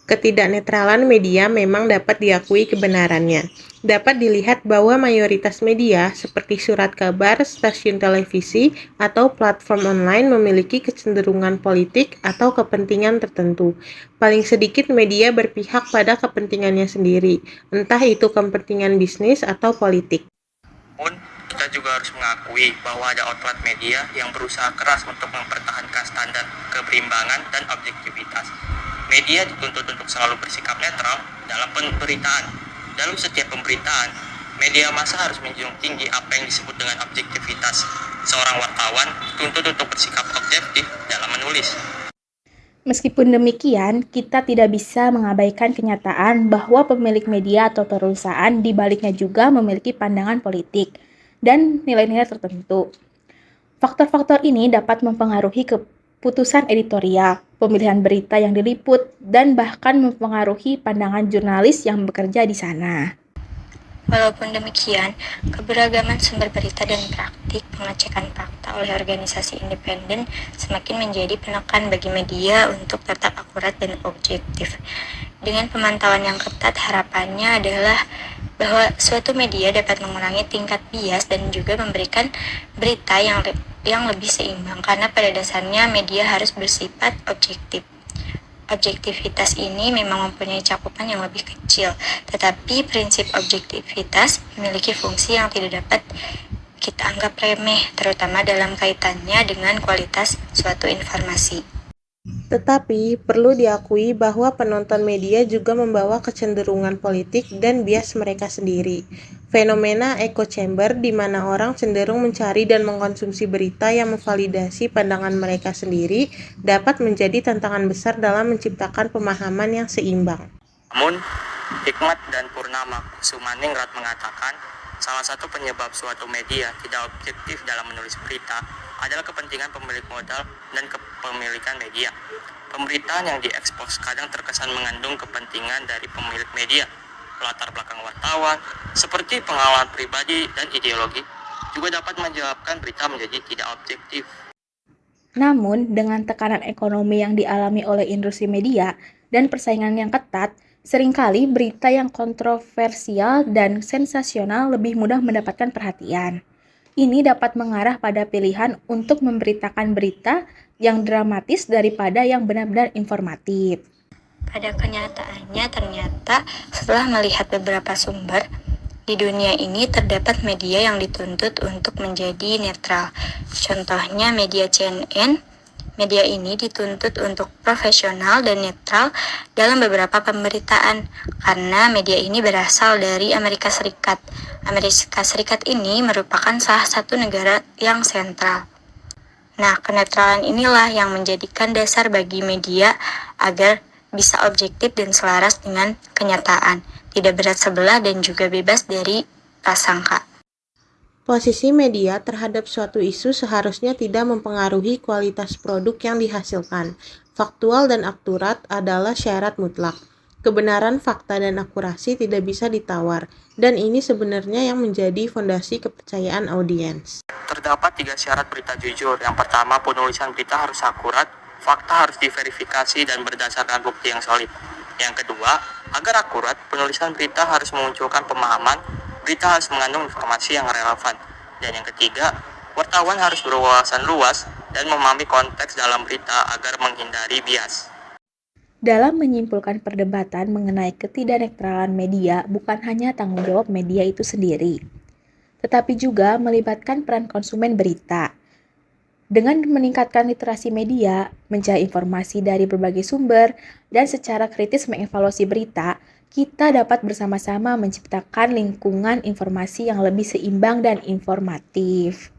Ketidaknetralan media memang dapat diakui kebenarannya. Dapat dilihat bahwa mayoritas media, seperti surat kabar, stasiun televisi, atau platform online memiliki kecenderungan politik atau kepentingan tertentu. Paling sedikit media berpihak pada kepentingannya sendiri, entah itu kepentingan bisnis atau politik. Namun, kita juga harus mengakui bahwa ada outlet media yang berusaha keras untuk mempertahankan standar keberimbangan dan objektivitas. Media dituntut untuk selalu bersikap netral dalam pemberitaan. Dalam setiap pemberitaan, media massa harus menjunjung tinggi apa yang disebut dengan objektivitas. Seorang wartawan dituntut untuk bersikap objektif dalam menulis. Meskipun demikian, kita tidak bisa mengabaikan kenyataan bahwa pemilik media atau perusahaan di baliknya juga memiliki pandangan politik dan nilai-nilai tertentu. Faktor-faktor ini dapat mempengaruhi keputusan editorial, pemilihan berita yang diliput, dan bahkan mempengaruhi pandangan jurnalis yang bekerja di sana. Walaupun demikian, keberagaman sumber berita dan praktik pengecekan fakta oleh organisasi independen semakin menjadi penekan bagi media untuk tetap akurat dan objektif. Dengan pemantauan yang ketat, harapannya adalah bahwa suatu media dapat mengurangi tingkat bias dan juga memberikan berita yang lebih seimbang, karena pada dasarnya media harus bersifat objektif. Objektivitas ini memang mempunyai cakupan yang lebih kecil, tetapi prinsip objektivitas memiliki fungsi yang tidak dapat kita anggap remeh, terutama dalam kaitannya dengan kualitas suatu informasi. Tetapi, perlu diakui bahwa penonton media juga membawa kecenderungan politik dan bias mereka sendiri. Fenomena echo chamber di mana orang cenderung mencari dan mengkonsumsi berita yang memvalidasi pandangan mereka sendiri dapat menjadi tantangan besar dalam menciptakan pemahaman yang seimbang. Namun, Hikmat dan Purnama Kusumaningrat mengatakan, salah satu penyebab suatu media tidak objektif dalam menulis berita adalah kepentingan pemilik modal dan kepemilikan media. Pemberitaan yang diekspos kadang terkesan mengandung kepentingan dari pemilik media, latar belakang wartawan, seperti pengalaman pribadi dan ideologi, juga dapat menyebabkan berita menjadi tidak objektif. Namun, dengan tekanan ekonomi yang dialami oleh industri media dan persaingan yang ketat, seringkali berita yang kontroversial dan sensasional lebih mudah mendapatkan perhatian. Ini dapat mengarah pada pilihan untuk memberitakan berita yang dramatis daripada yang benar-benar informatif. Pada kenyataannya, ternyata setelah melihat beberapa sumber, di dunia ini terdapat media yang dituntut untuk menjadi netral. Contohnya media CNN. Media ini dituntut untuk profesional dan netral dalam beberapa pemberitaan, karena media ini berasal dari Amerika Serikat. Amerika Serikat ini merupakan salah satu negara yang sentral. Nah, kenetralan inilah yang menjadikan dasar bagi media agar bisa objektif dan selaras dengan kenyataan, tidak berat sebelah dan juga bebas dari prasangka. Posisi media terhadap suatu isu seharusnya tidak mempengaruhi kualitas produk yang dihasilkan. Faktual dan akurat adalah syarat mutlak. Kebenaran, fakta, dan akurasi tidak bisa ditawar, dan ini sebenarnya yang menjadi fondasi kepercayaan audiens. Terdapat 3 syarat berita jujur. Yang pertama, penulisan berita harus akurat, fakta harus diverifikasi dan berdasarkan bukti yang solid. Yang kedua, agar akurat, penulisan berita harus memunculkan pemahaman, berita harus mengandung informasi yang relevan. Dan yang ketiga, wartawan harus berwawasan luas dan memahami konteks dalam berita agar menghindari bias. Dalam menyimpulkan perdebatan mengenai ketidaknetralan media bukan hanya tanggung jawab media itu sendiri, tetapi juga melibatkan peran konsumen berita. Dengan meningkatkan literasi media, mencari informasi dari berbagai sumber, dan secara kritis mengevaluasi berita, kita dapat bersama-sama menciptakan lingkungan informasi yang lebih seimbang dan informatif.